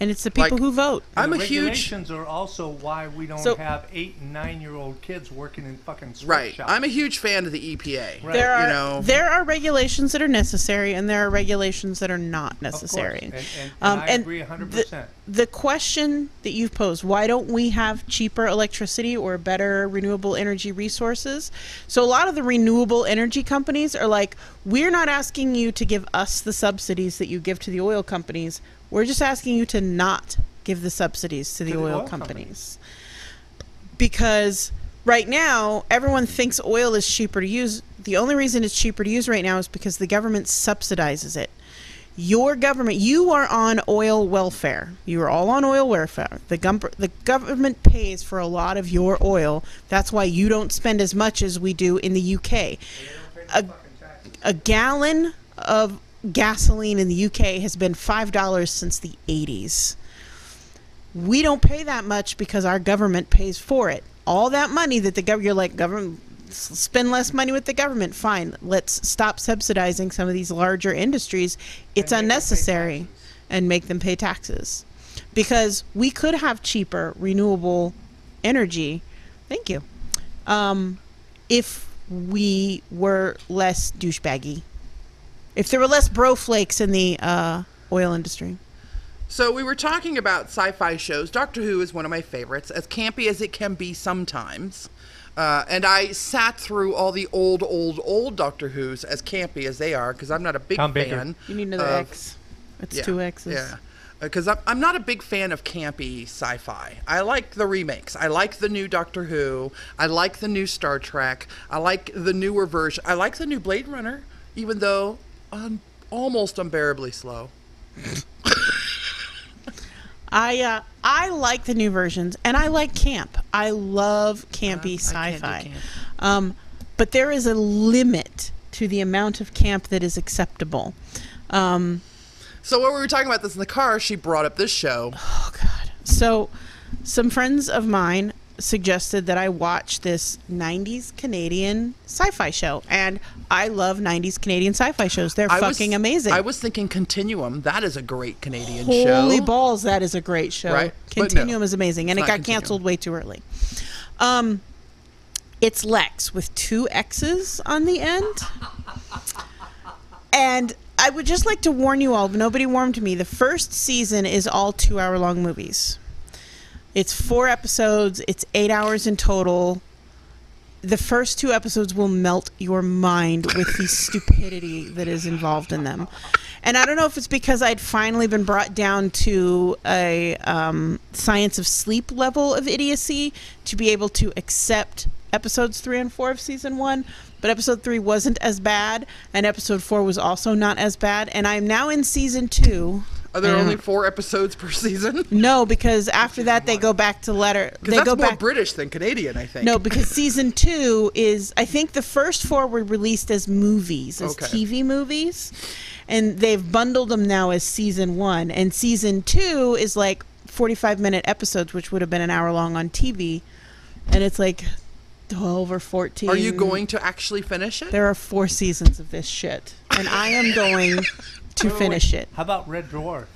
And it's the people who vote. And the regulations are also why we don't have 8- and 9-year-old kids working in fucking sweatshops. I'm a huge fan of the EPA. Right. There are regulations that are necessary, and there are regulations that are not necessary. Of course. And I agree 100%. The question that you've posed, why don't we have cheaper electricity or better renewable energy resources? So a lot of the renewable energy companies are like, we're not asking you to give us the subsidies that you give to the oil companies. We're just asking you to not give the subsidies to the oil companies. Because right now, everyone thinks oil is cheaper to use. The only reason it's cheaper to use right now is because the government subsidizes it. your government, you are on oil welfare. You are all on oil welfare. The government pays for a lot of your oil. That's why you don't spend as much as we do in the UK. A gallon of gasoline in the UK has been $5 since the 80s. We don't pay that much because our government pays for it. All that money that the government, you're like, government, spend less money with the government. Fine. Let's stop subsidizing some of these larger industries. It's unnecessary, and make them pay taxes. Because we could have cheaper renewable energy. Thank you. If we were less douchebaggy. If there were less bro flakes in the oil industry. So we were talking about sci-fi shows. Doctor Who is one of my favorites, as campy as it can be sometimes. And I sat through all the old Doctor Who's, as campy as they are, because I'm not a big fan. You need another X. It's 2 X's. Yeah. Because I'm not a big fan of campy sci-fi. I like the remakes. I like the new Doctor Who. I like the new Star Trek. I like the newer version. I like the new Blade Runner, even though almost unbearably slow. I like the new versions, and I like camp. I love campy sci-fi. But there is a limit to the amount of camp that is acceptable. So when we were talking about this in the car, she brought up this show. Oh, God. So some friends of mine suggested that I watch this 90s Canadian sci-fi show, and I love 90s Canadian sci-fi shows. They're fucking amazing. I was thinking Continuum. That is a great Canadian show. Holy balls, that is a great show. Right? Continuum is amazing, and it got canceled way too early. It's Lex with 2 X's on the end. And I would just like to warn you all, nobody warned me, the first season is all 2-hour-long movies. It's 4 episodes. It's 8 hours in total. The first 2 episodes will melt your mind with the stupidity that is involved in them. And I don't know if it's because I'd finally been brought down to a science of sleep level of idiocy to be able to accept episodes 3 and 4 of season 1. But episode 3 wasn't as bad, and episode 4 was also not as bad. And I'm now in season 2. Are there only 4 episodes per season? No, because after that they go back to letter. Because that's more British than Canadian, I think. No, because season 2 is, I think the first 4 were released as movies, as TV movies, and they've bundled them now as season 1. And season 2 is like 45-minute episodes, which would have been an hour long on TV, and it's like 12 or 14. Are you going to actually finish it? There are 4 seasons of this shit, and I am going to finish it. How about Red Dwarf?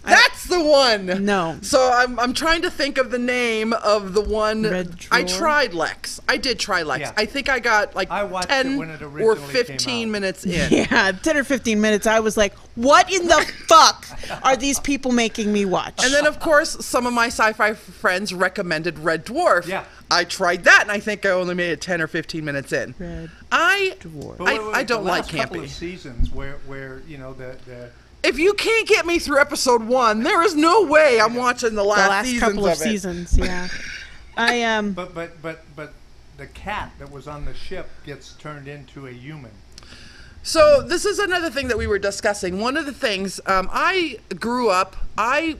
That's the one. No. So I'm trying to think of the name of the one. I tried Lex. I did try Lex. Yeah. I think I got like 10 or 15 minutes in. Yeah, 10 or 15 minutes. I was like, what in the fuck are these people making me watch? And then, of course, some of my sci-fi friends recommended Red Dwarf. Yeah. I tried that, and I think I only made it 10 or 15 minutes in. Red Dwarf. I don't like campy. The last couple of seasons where you know the if you can't get me through episode 1, there is no way I'm watching the last seasons couple of of it. seasons. Yeah, I am. But the cat that was on the ship gets turned into a human. So this is another thing that we were discussing. One of the things I grew up. I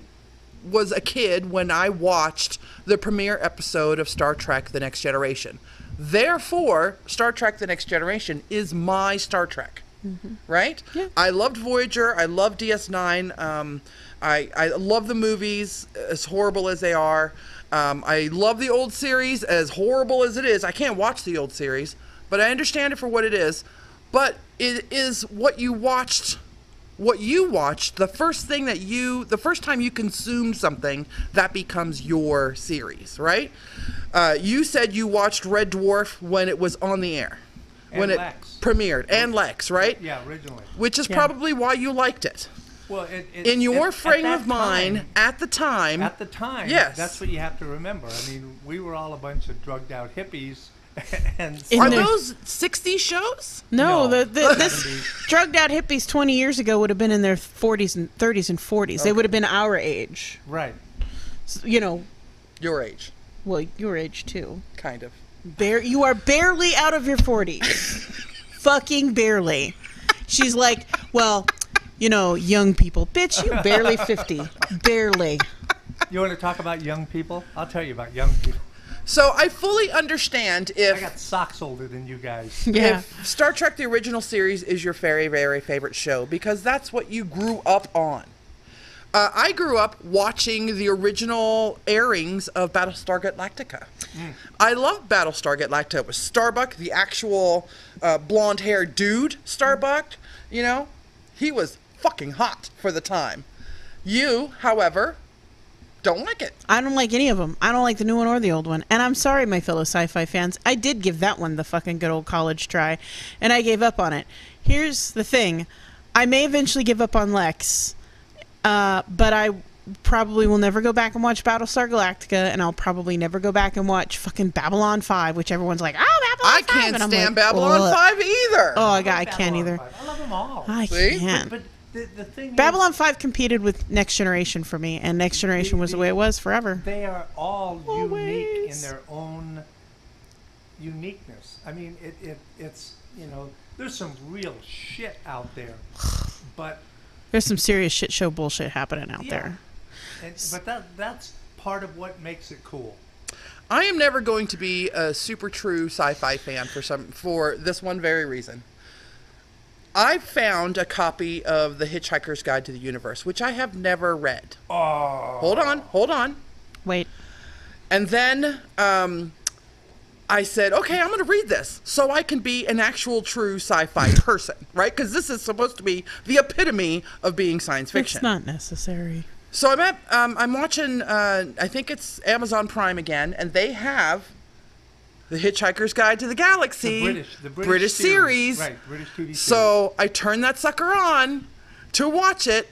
was a kid when I watched the premiere episode of Star Trek: The Next Generation. Therefore, Star Trek: The Next Generation is my Star Trek. Mm-hmm. Right? Yeah. I loved Voyager. I loved DS9. I love the movies, as horrible as they are. I love the old series, as horrible as it is. I can't watch the old series, but I understand it for what it is. But it is what you watched. The first time you consumed something, that becomes your series, right? You said you watched Red Dwarf when it was on the air. When it premiered, and Lex, right? Yeah, originally. Which is probably why you liked it. Well, in your frame of mind, at the time, yes, that's what you have to remember. I mean, we were all a bunch of drugged out hippies. And are those 60s shows? No, this drugged out hippies 20 years ago would have been in their 40s and 30s and 40s. Okay. They would have been our age. Right. So, you know. Your age. Well, your age too. Kind of. You are barely out of your 40s. Fucking barely. She's like, well, young people. Bitch, you barely 50. Barely. You want to talk about young people? I'll tell you about young people. So I fully understand I if got socks older than you guys. Yeah. if Star Trek the original series is your very, very favorite show, because that's what you grew up on. I grew up watching the original airings of Battlestar Galactica. I loved Battlestar Galactica. It was Starbuck, the actual blonde-haired dude Starbuck. He was fucking hot for the time. You, however, don't like it. I don't like any of them. I don't like the new one or the old one. And I'm sorry, my fellow sci-fi fans. I did give that one the fucking good old college try, and I gave up on it. Here's the thing. I may eventually give up on Lex, but I probably will never go back and watch Battlestar Galactica, and I'll probably never go back and watch fucking Babylon 5, which everyone's like, oh, Babylon 5. I can't And I'm stand like, Babylon ugh. 5 either. Oh, I can't either. I love them all. I See? can't. But the thing Babylon 5 competed with Next Generation for me, and Next Generation was the way it was forever. They are all unique in Always. their own uniqueness. I mean, it's there's some real shit out there, but There's some serious shit show bullshit happening out there. but that's part of what makes it cool. I am never going to be a super true sci-fi fan for this one very reason. I found a copy of The Hitchhiker's Guide to the Universe, which I have never read. Oh, Hold on. Wait. And then I said, okay, I'm going to read this so I can be an actual true sci-fi person, right? Because this is supposed to be the epitome of being science fiction. It's not necessary. So I'm watching, I think it's Amazon Prime again, and they have The Hitchhiker's Guide to the Galaxy, the British series. Right, British TV series. So I turned that sucker on to watch it,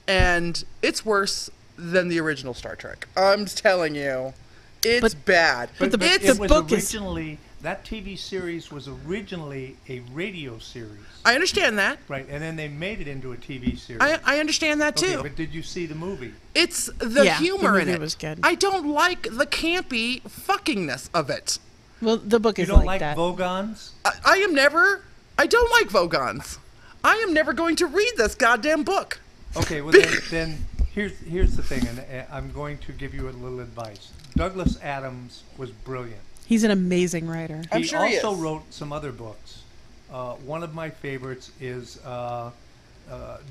and it's worse than the original Star Trek. I'm telling you, it's bad. But the it was book is- originally that TV series was originally a radio series, I understand that. right? And then they made it into a TV series. I understand that Okay, too. but did you see the movie? It's the Yeah, the humor in movie it. was good. I don't like the campy fuckingness of it. Well, the book You is don't like like that. Vogons? I don't like Vogons. I am never going to read this goddamn book. Okay, well then here's the thing, and I'm going to give you a little advice. Douglas Adams was brilliant. He's an amazing writer. I'm He sure he also is. wrote some other books. One of my favorites is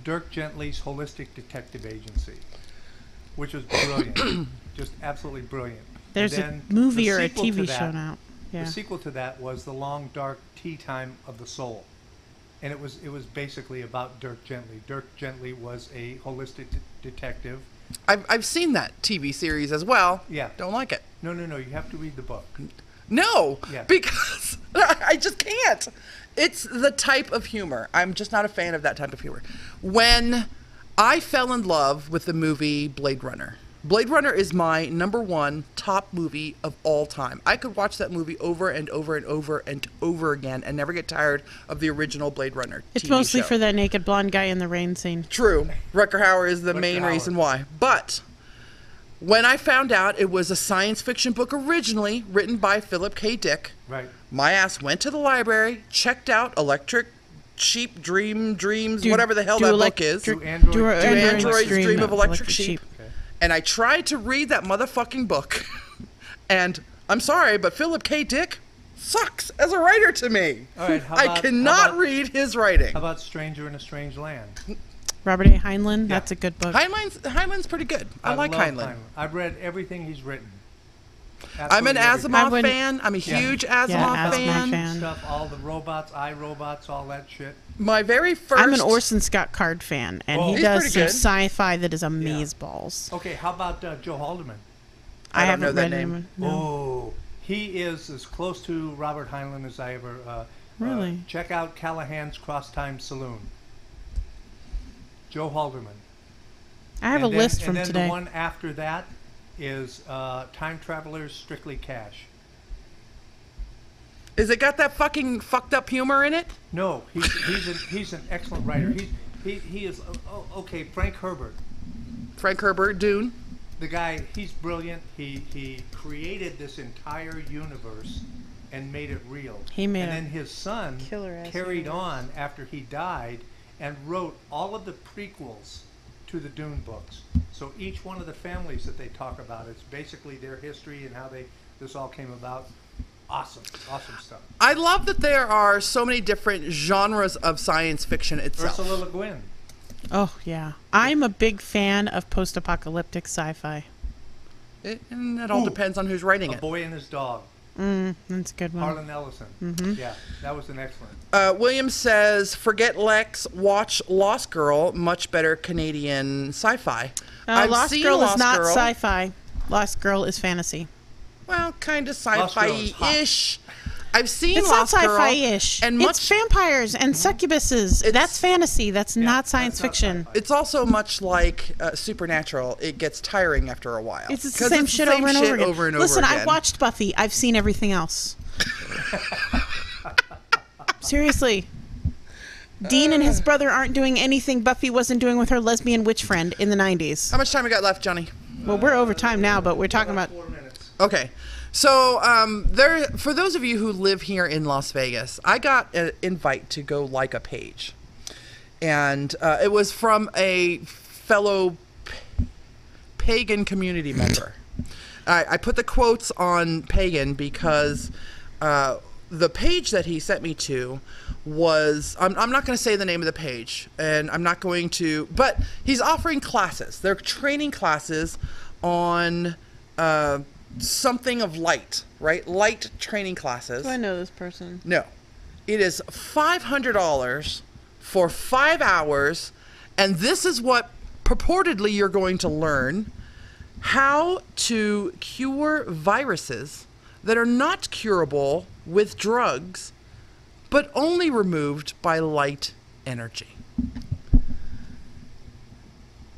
Dirk Gently's Holistic Detective Agency, which was brilliant, just absolutely brilliant. There's a Then movie the or a sequel to TV that- show now. Yeah. The sequel to that was The Long Dark Tea Time of the Soul, and it was basically about Dirk Gently. Dirk Gently was a holistic detective. I've seen that TV series as well. Yeah. Don't like it. No, you have to read the book. No, Yeah. because I just can't. It's the type of humor. I'm just not a fan of that type of humor. When I fell in love with the movie Blade Runner. Blade Runner is my #1 top movie of all time. I could watch that movie over and over and over and over again and never get tired of the original Blade Runner It's TV mostly show. for that naked blonde guy in the rain scene. True. Rutger Hauer is the Rutger main Hauer. reason why. But when I found out it was a science fiction book originally written by Philip K. Dick, Right. my ass went to the library, checked out Electric Sheep Dreams, Do- whatever the hell do that elec- book is. Do Android- Do Android's Dream Dream of Electric Sheep. Okay. And I tried to read that motherfucking book. And I'm sorry, but Philip K. Dick sucks as a writer to me. All right, how I about- cannot how about- read his writing. How about Stranger in a Strange Land? Robert A. Heinlein, that's a good book. Heinlein's pretty good. I like love Heinlein. I've read everything he's written. I'm an Absolutely everything. I Asimov wouldn't- fan. I'm a Yeah. huge Yeah, Asimov Asimov fan. fan. Stuff, all the robots, iRobots, all that shit. My very first. I'm an Orson Scott Card fan, and Oh. he He's does pretty some good. sci-fi that is amazeballs. Okay, how about Joe Haldeman? I don't haven't know that read name. him. No. Oh, he is as close to Robert Heinlein as I ever. Really? Check out Callahan's Cross Time Saloon. Joe Haldeman. I have a And then- list from and then today. the one after that is Time Travelers Strictly Cash. Is it got that fucking fucked up humor in it? No, he's an excellent writer. He is okay. Frank Herbert, Frank Herbert, Dune. the guy, he's brilliant. He created this entire universe and made it real. He made and a then his son killer-ass carried universe. on after he died and wrote all of the prequels to the Dune books. So each one of the families that they talk about, it's basically their history and how this all came about. Awesome stuff. I love that there are so many different genres of science fiction itself. Ursula Le Guin. Oh, yeah. I'm a big fan of post-apocalyptic sci-fi. And it all depends on who's writing A it. Boy and His Dog. That's a good one. Harlan Ellison. Yeah, that was an excellent. William says, forget Lex, watch Lost Girl, much better Canadian sci-fi. Lost Girl is not sci-fi. Lost Girl is fantasy. Well, kind of sci-fi-ish. I've seen It's Lost not Girl. sci-fi-ish. And It's vampires and succubuses. That's fantasy. That's not science fiction. It's also much like Supernatural. It gets tiring after a while. It's the same shit over and over again. Listen, I watched Buffy. I've seen everything else. Seriously. Dean and his brother aren't doing anything Buffy wasn't doing with her lesbian witch friend in the 90s. How much time we got left, Johnny? Well, we're over time now, but we're talking about... 4 minutes. Okay. So, for those of you who live here in Las Vegas, I got an invite to go like a page. And it was from a fellow pagan community member. I put the quotes on pagan because the page that he sent me to was, I'm not going to say the name of the page, and I'm not going to, but he's offering classes. They're training classes on something of light, right? Light training classes. Do I know this person? No. It is $500 for 5 hours, and this is what purportedly you're going to learn: how to cure viruses that are not curable with drugs, but only removed by light energy.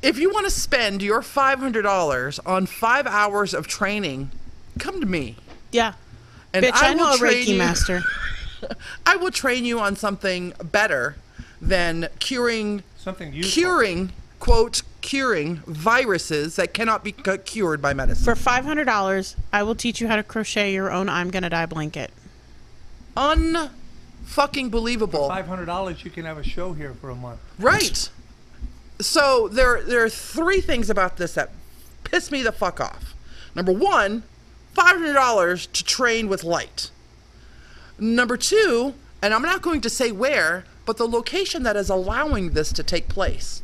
If you want to spend your $500 on 5 hours of training, come to me. Yeah. And Bitch, I know a train Reiki you- master. I will train you on something better than curing, quote, curing viruses that cannot be cured by medicine. For $500, I will teach you how to crochet your own I'm Gonna Die blanket. Unfucking believable. $500, you can have a show here for a month. Right. So there are 3 things about this that piss me the fuck off. Number 1, $500 to train with light. Number 2, and I'm not going to say where, but the location that is allowing this to take place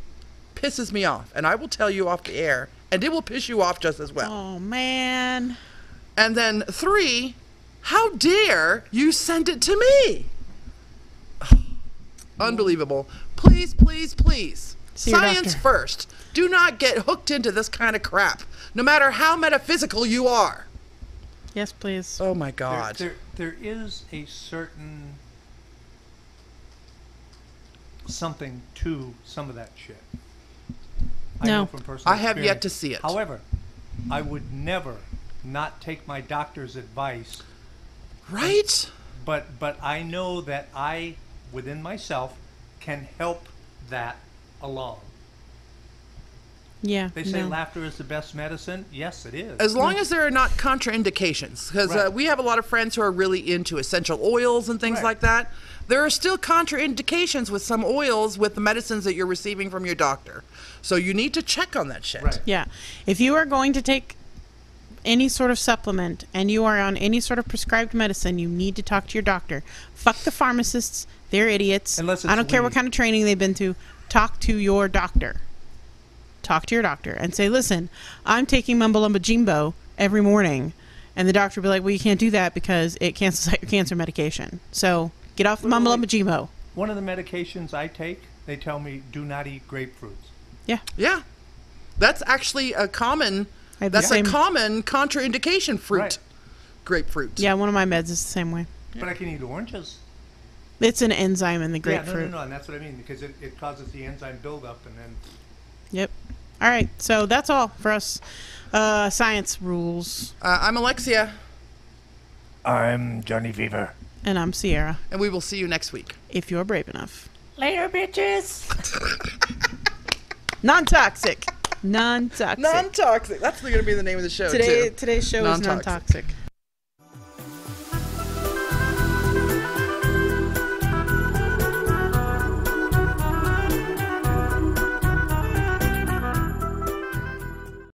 pisses me off. And I will tell you off the air, and it will piss you off just as well. Oh, man. And then 3, how dare you send it to me? Unbelievable. Please, please, please. See your Science doctor. first. Do not get hooked into this kind of crap, no matter how metaphysical you are. Yes, please. Oh my God. There is a certain something to some of that shit. I No. know from personal I have yet experience. to see it. However, I would never not take my doctor's advice. Right? But I know that I, within myself, can help that along. Yeah. They say no. laughter is the best medicine. Yes, it is. As long as there are not contraindications, because Right. we have a lot of friends who are really into essential oils and things Right. like that. There are still contraindications with some oils with the medicines that you're receiving from your doctor. So you need to check on that shit. Right. Yeah. If you are going to take any sort of supplement and you are on any sort of prescribed medicine, you need to talk to your doctor. Fuck the pharmacists. They're idiots. Unless it's I don't care what weed. kind of training they've been through. Talk to your doctor. Talk to your doctor and say, listen, I'm taking Mumbo Lumba Jimbo every morning. And the doctor will be like, well, you can't do that because it cancels out your cancer medication. So get off the Mumbo Lumba Jimbo. One of the medications I take, they tell me do not eat grapefruits. Yeah. Yeah. That's actually a common, I have the that's a same- common contraindication fruit. Right. Grapefruit. Yeah, one of my meds is the same way. But I can eat oranges. It's an enzyme in the Yeah, grapefruit. no, and that's what I mean, because it causes the enzyme buildup and then... Yep. All right. So that's all for us. Science rules. I'm Elexia, I'm Johnny Fever. And I'm Sierra. and we will see you next week. If you're brave enough. Later, bitches. Non-toxic. Non-toxic. Non-toxic. That's going to be the name of the show, too. Today's show is Non-toxic. non-toxic.